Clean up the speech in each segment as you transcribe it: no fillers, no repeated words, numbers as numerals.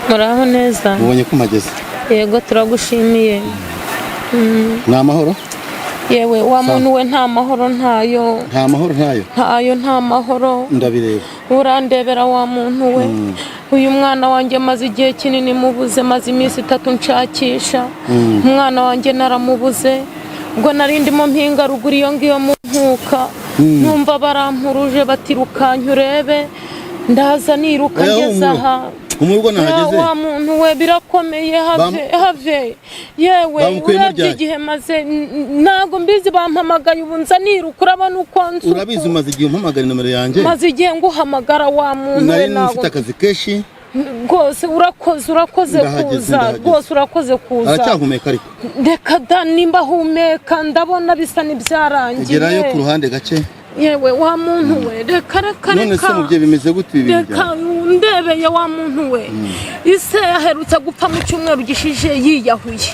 Muraho neza. Mubonye ko mpageze. Yego turagushimiye. Ni amahoro? Yewe wa muntu we nta mahoro ntayo. Nta mahoro ntayo? Ntayo nta mahoro. Ndabireba. Urandebera wa muntu we. Uyu mwana wanjye maze igihe kinini mubuze, maze iminsi 3 nshakisha. Umwana wanjye naramubuze. Ubwo narindimo mpinga ruguru iyo ngiyo mu nkuka. Numva barampuruje batirukanyu urebe. Ndaza niruka ngeze aha. Umurugo nahageze. Wa muntu we birakomeye have. Yewe urabyigihe maze nago mbizi bampamagaye ubunza niruka urabona uko nzu. Urabizi umaze igihe umpamagara nomero yanjye. Maze igihe nguhamagara wa muntu we nago. Ufite akazi keshi. Rwose urakoze kuza. Rwose urakoze kuza. Aracyahumeka ariko. Reka da nimba humeka ndabona bisa n'ibyarangiye. Gerayo ku ruhande gake. Yewe wa muntu we reka none se mubye bimeze gute ibi bijya? Reka ndebeye wa muntu we ise yaherutse gupfa mu cyumweru gishije yiyahuye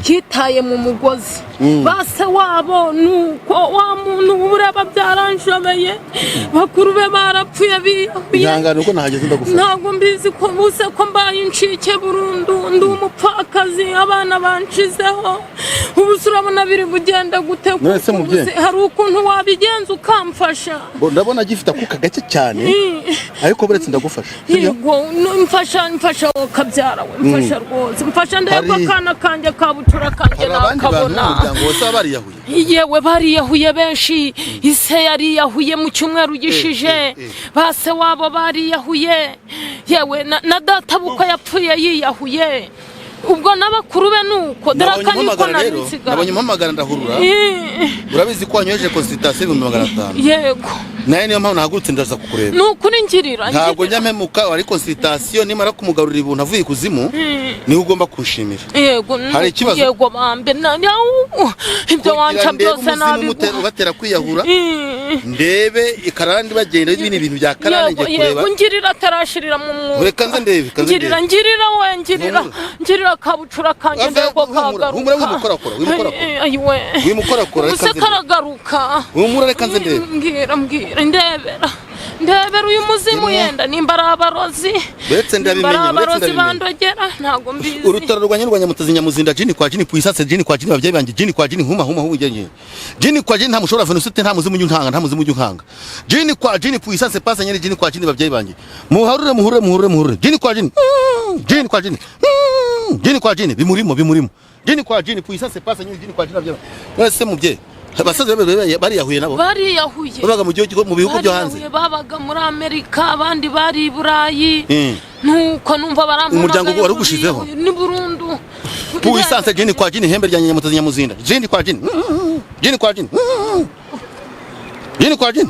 kitaye mu mugozi base wabo nuko wa muntu ureba byaranshobeye bakuru be barapfuye biyahuye. Ihangane uko nahageze ndagufasha. Ntago mbizi ko buse ko mbaye incike burundu ndi umupfakazi abana banshizeho ubusurabona biri bugenda gute hari ukuntu wabigenza ukamfasha. Ndabona gifite akuka gake cyane ariko buretse ndagufasha. Yego mfasha kabyara we mfasha rwose mfasha ndeko kana kanje kabutura kanje nakabona. Umuryango wose bariyahuye. Yewe bariyahuye benshi ise yariyahuye mu cyumweru gishije base wabo bariyahuye yewe na data buko yapfuye yiyahuye. Ubwo nabakuru be nuko darakani ko narinsigara. Nabonye mpamagara ndahurura. Urabizi ko wanyoheje consultation 500. Yego. Naye niyo mpamvu nahagurutse ndaza kukureba. Nukuri ngirira. Ntabwo nyampemuka wari consultation nimara kumugarurira ibuntu avuye kuzimu ni ugomba kushimira. Yego. Hari ikibazo. Yego bambe ibyo wanca byose nabi. Ugatera kwiyahura. Ndebe ikarandi bagenda ibintu bya karande ngiye kureba. Yego ngirira tarashirira mu mwuka. Reka nze ndebe. Ngirira we ngirira kabucura kanje ndego kagaruka. Humura wimukorakora. Ayiwe. Wimukorakora reka nze. Usekararuka. Humura reka nze ndebe. Mbwira ndebera uyu muzimu yenda nimba abarozi. Betse ndabimenye abarozi bandogera ntago mbizi. Urutaro rwa Nyarwanya mutazi Nyamuzinda jini kwa jini puisase jini kwa jini babyeyi banje jini kwa jini huma ujye. Jini kwa jini nta mushobora venusite nta muzimu nyunkanga. Jini kwa jini puisase pasa nyeri jini kwa jini babyeyi banje. Muharure. Jini kwa jini. Jini kwa jini. Jini kwa jini bimurimo. Jini kwa jini puisase pasa nyeri jini kwa jini babyeyi. Nase mubye. Abasaza bariyahuye nabo. Bariyahuye. Babaga mu gihugu mu bihugu byo hanze. Babaga muri Amerika abandi bari i Burayi. Nuko numva barampamagaye. Umuryango wari ugushizeho. Ni Burundu. Puissance jini kwa jini hembe rya Nyamutazi Nyamuzinda. Jini kwa jini. Jini kwa jini. Jini kwa jini.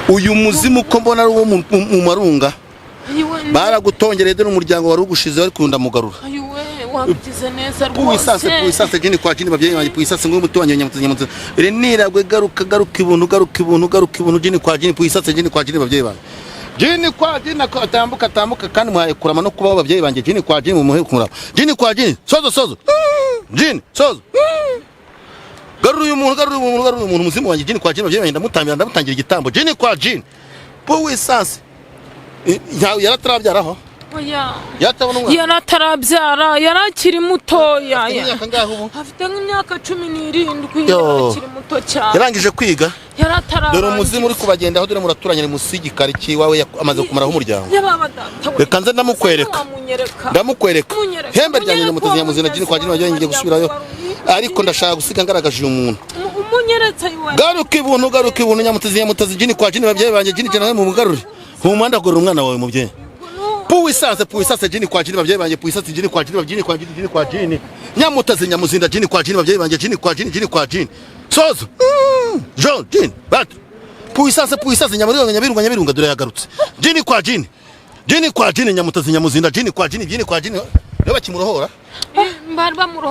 Uyu muzimu ko mbona ari wo mu marunga. Baragutongereye dore umuryango wari ugushizeho ari kunda mugarura. Wabigize neza rwose. Puissance jini kwa jini babyeyi banje puissance ngo mutwanye Nyamutazi. Niragwe garuka ibuntu jini kwa jini puissance jini kwa jini babyeyi banje. Jini kwa jini atambuka kandi muhaye kurama no kubaho babyeyi banje jini kwa jini mumuhe kumuraba. Jini kwa jini sozo. Jini sozo. Garuru umuntu muzimu wanje jini kwa jini babyeyi banje ndamutangira igitambo jini kwa jini. Puissance yaratarabyaraho. Oya. Yaratarabyara yarakiri mutoya. Afite nk'imyaka 17 yarakiri muto cyane. Yarangije kwiga. Yaratarabyara. Dore umuzimu uri kubagenda aho dore muraturanye musigi ki wawe amaze kumaraho umuryango. Reka nze ndamukwereka. Hembe rya Nyamutazi Nyamuzinda jini kwa jini wagiye ngiye gusubirayo. Ariko ndashaka gusiga ngaragaje umuntu. Umunyeretse yiwe. Garuka ibuntu Nyamutazi jini kwa jini babyeyi banje jini cyane mu mugarure. Humanda gorora umwana wawe mubyeyi. Puissance jini kwa jini babyeyi banje puissance jini kwa jini. Nyamutazi Nyamuzinda jini kwa jini babyeyi banje jini kwa jini. Sozo. Jean jini. Bat. Puissance nyabirunga dore yagarutse. Jini kwa jini. Jini kwa jini Nyamutazi Nyamuzinda jini kwa jini. Yo bakimurohora.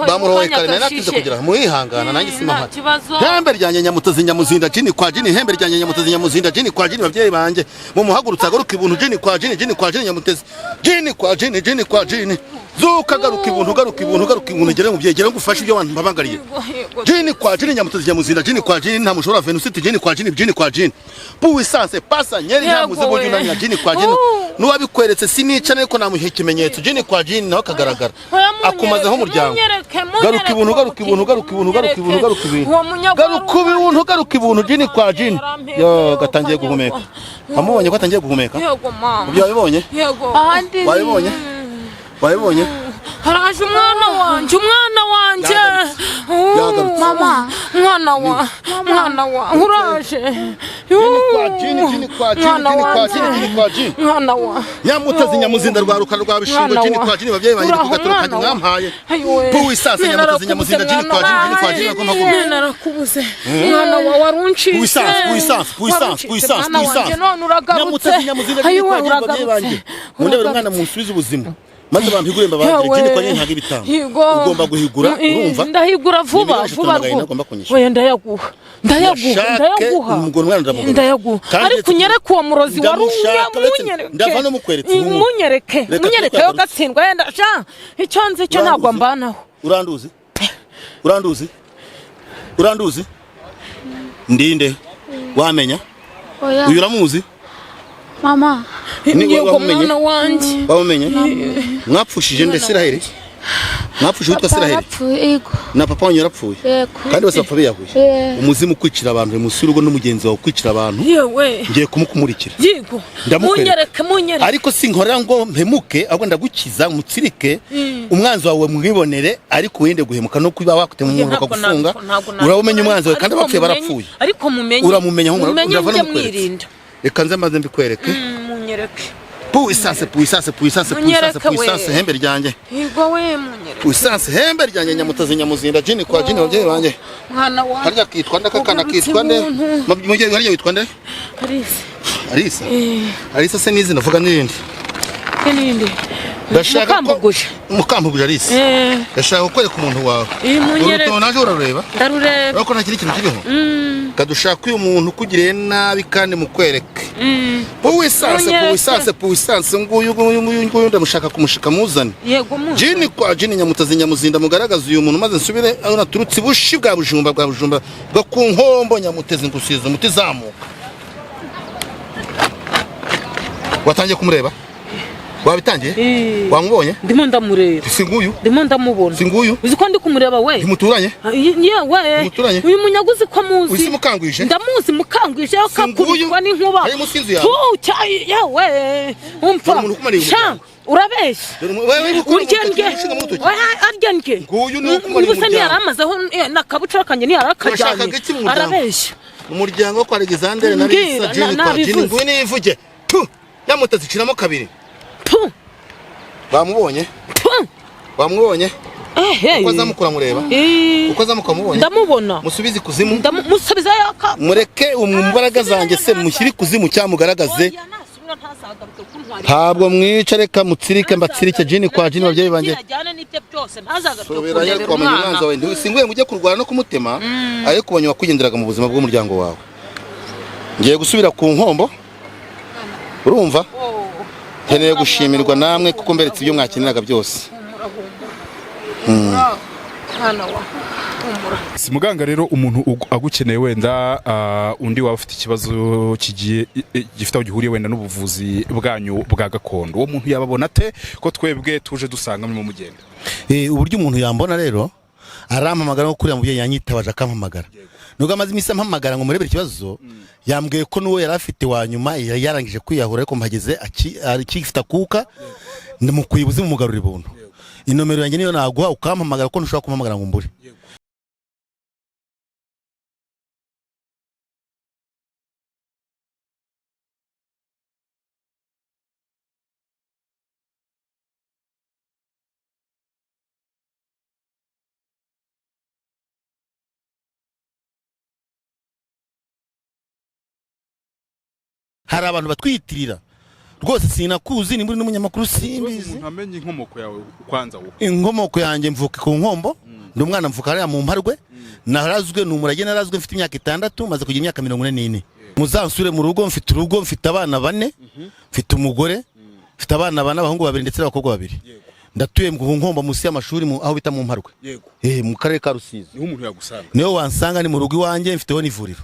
bamurohoye kare natinze kugira muhihangana nanjye simahari hembe ryanjye Nyamutezi Nyamuzinda jini kwa jini hembe ryanjye Nyamutezi Nyamuzinda jini kwa jini babyeyi banje mu muhagurutsa garuka ibuntu jini kwa jini Nyamutezi jini kwa jini zuka garuka ibuntu gere mu byegera ngufasha ibyo abantu babangariye jini kwa jini Nyamutezi Nyamuzinda jini kwa jini nta mushora Venusite jini kwa jini puissance pasa nyeri nyamuze bujunanya jini kwa jini nuwabikweretse sinica ariko namuhe ikimenyetso jini kwa jini nawe kagaragara akumazeho umuryango garuka ibuntu jini kwa jini yo gatangiye guhumeka amubonye ko atangiye guhumeka ubyo wabibonye haraje umwana wanje mama mwana wa uraje jini kwa Nyamutezi Nyamuzinda rwaruka rwa bishingo jini kwa jini babyeyi banje kugaturukanye mwampaye puissance Nyamutezi Nyamuzinda jini kwa jini ko mpaguma narakubuze mwana wa warunci puissance Nyamutezi Nyamuzinda jini kwa jini babyeyi banje mundebera umwana musubiza ubuzima maze bampigure mbabagire jini kwa jini ntaga ibitamo ugomba guhigura urumva ndahigura vuba oya ndayaguha ariko unyereke uwo murozi warumye ndava no mukweretse munyereke yo gatsindwa yenda sha icyo nzi cyo ntabwo mbanaho uranduzi ndinde wamenya uyu uramuzi mama yego mwana wanje wamumenye mwapfushije nde Siraheli mwapfushije witwa Siraheli na papa wanyu yarapfuye kandi bose bapfa biyahuye umuzimu kwicira abantu musi urugo n'umugenzi wawe kwicira abantu yewe ngiye kumukumurikira yego munyereke ariko sinkorera ngo mpemuke ahubwo ndagukiza mutsirike umwanzi wawe mwibonere ariko wende guhemuka no kuba wakutema umuntu akagufunga urabumenya umwanzi wawe kandi abapfuye barapfuye ariko uramumenya nko urava no mukweretse reka nze maze mbikwereke munyereke puissance hembe ryanjye yego we munyereke puissance hembe ryanjye Nyamutezi Nyamuzinda jini kwa jini babyeyi banje mwana wa harya kitwa ndakakana kitwa nde mubyeyi harya witwa nde Arisa se nizi navuga nirindi ndashaka mukambuguje Arisa ndashaka kukwereka umuntu wawe urutono naje urarureba ndarureba ariko nta kintu kiriho kadushaka uyu muntu kugiriye nabi kandi mukwereke puissance nguyu ndamushaka kumushika muzane jini kwa jini Nyamutezi Nyamuzinda mugaragaza uyu muntu maze nsubire aho naturutse bushi bwa bujumba bwo ku nkombo Nyamutezi ngusiza umuti zamuka watangiye kumureba wabitangiye wamubonye ndimo ndamureba singuyu ndimo ndamubona singuyu uzi ko ndi kumureba we muturanye yewe uyu munyaguzi ko muzi uzi mukangwije ndamuzi mukangwije akakubitwa n'inkuba ari musinzu yawe yewe umfa urabeshya uryenge nguyu ni ukumara umuryango yaramazeho nakabucura kanje ni yarakajyanye arabeshya umuryango kwa Alexander na Lisa jini kwa jini nguyu nivuge Nyamutezi ciramo kabiri bamubonye uko azamukura mureba uko azamuka mubonye ndamubona musubize kuzimu musubiza yaka mureke umubaraga zanjye se mushyiri kuzimu cyamugaragaze ntabwo mwica reka mutsirike mbatsirike jini kwa jini babyeyi banje sobera kwa mwanza wawe singuye mujye kurwana no kumutema ariko ubonye wakugenderaga mu buzima bw'umuryango wawe ngiye gusubira ku nkombo urumva nkeneye gushimirwa namwe kuko mberetse ibyo mwakeneraga byose si muganga rero umuntu agukeneye wenda undi waba ufite ikibazo kigiye gifite aho gihuriye wenda n'ubuvuzi bwanyu bwa gakondo uwo muntu yababona ate ko twebwe tuje dusanga mu mugenda uburyo umuntu yambona rero arampamagara nko kuriya mubyeyi yanyitabaje akampamagara nubwo amaze iminsi ampamagara ngo murebere ikibazo yambwiye ko n'uwo yari afite wa nyuma yarangije kwiyahura ariko mpageze akifite akuka ndamukwiye ubuzima umugarura ibuntu inomero yanjye niyo naguha ukampamagara ko ntushobora kumpamagara ngo mbure hari abantu batwiyitirira rwose sinakuzi nimba uri n'umunyamakuru simbizi. umuntu amenye inkomoko yawe kwanza wowe. Inkomoko yanjye mvuka ku Nkombo, ndi umwana mvuka hariya mu Mparwe, narazwe n'umurage, narazwe mfite imyaka 6 maze kugira imyaka 44. Muzansure mu rugo, mfite urugo, mfite abana 4, mfite umugore, mfite abana 4, abahungu 2 ndetse n'abakobwa 2. Ndatuye mu Nkombo musi y'amashuri aho bita mu Mparwe, mu karere ka Rusizi. Niho umuntu yagusanga. Niho wansanga, ni mu rugo iwanjye, mfiteho n'ivuriro.